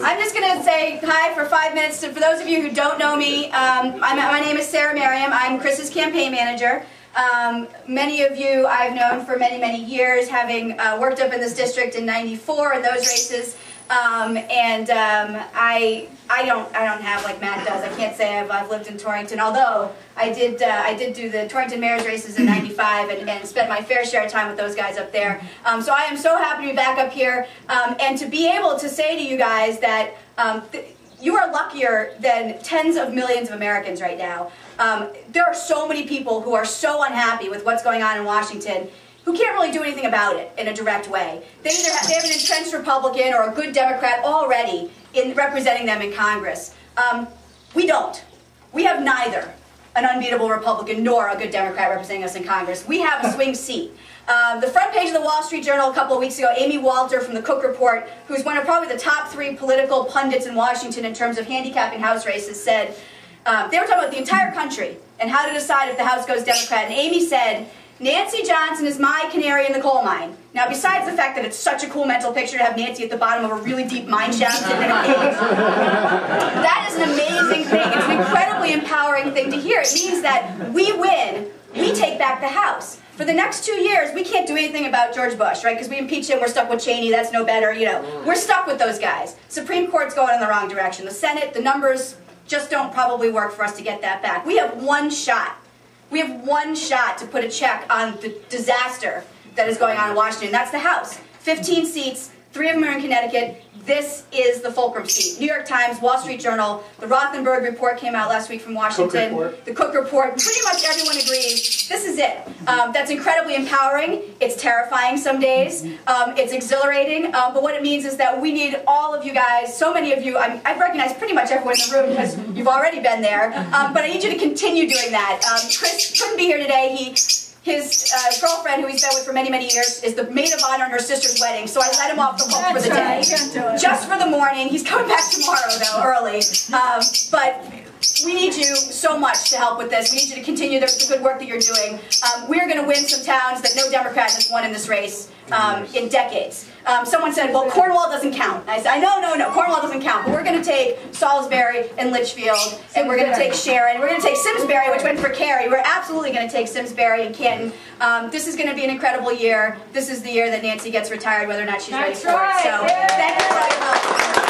I'm just going to say hi for 5 minutes. For those of you who don't know me, my name is Merriam. I'm Chris's campaign manager. Many of you I've known for many, many years, having worked up in this district in '94 in those races. I don't have like Matt does. I can't say I've lived in Torrington, although I did do the Torrington mayor's races in '95 and spent my fair share of time with those guys up there. So I am so happy to be back up here and to be able to say to you guys that you are luckier than tens of millions of Americans right now. There are so many people who are so unhappy with what's going on in Washington who can't really do anything about it in a direct way. They either have an entrenched Republican or a good Democrat already in representing them in Congress. We don't. We have neither an unbeatable Republican nor a good Democrat representing us in Congress. We have a swing seat. The front page of the Wall Street Journal a couple of weeks ago, Amy Walter from the Cook Report, who's one of probably the top 3 political pundits in Washington in terms of handicapping House races, said, they were talking about the entire country and how to decide if the House goes Democrat, and Amy said, Nancy Johnson is my canary in the coal mine. Now, besides the fact that it's such a cool mental picture to have Nancy at the bottom of a really deep mine shaft in a cave, that is an amazing thing. It's an incredibly empowering thing to hear. It means that we win, we take back the House. For the next 2 years, we can't do anything about George Bush, right? Because we impeached him, we're stuck with Cheney, that's no better, you know. We're stuck with those guys. Supreme Court's going in the wrong direction. The Senate, the numbers just don't probably work for us to get that back. We have one shot. We have one shot to put a check on the disaster that is going on in Washington. That's the House. 15 seats, 3 of them are in Connecticut. This is the fulcrum seat. New York Times, Wall Street Journal, the Rothenberg report came out last week from Washington. The Cook Report. Pretty much everyone agrees. This is it. That's incredibly empowering. It's terrifying some days. It's exhilarating. But what it means is that we need all of you guys, so many of you. I've recognized pretty much everyone in the room because you've already been there. But I need you to continue doing that. Chris couldn't be here today. His girlfriend, who he's been with for many, many years, is the maid of honor in her sister's wedding, so I let him off the hook for the day. Just for the morning. He's coming back tomorrow, though, early. But we need you so much to help with this. We need you to continue the good work that you're doing. We're going to win some towns that no Democrat has won in this race in decades. Someone said, well, Cornwall doesn't count. And I said, no, Cornwall doesn't count. But we're going to take Salisbury and Litchfield, and we're going to take Sharon. We're going to take Simsbury, which went for Kerry. We're absolutely going to take Simsbury and Canton. This is going to be an incredible year. This is the year that Nancy gets retired, whether or not she's ready for it. So thank you for all your help.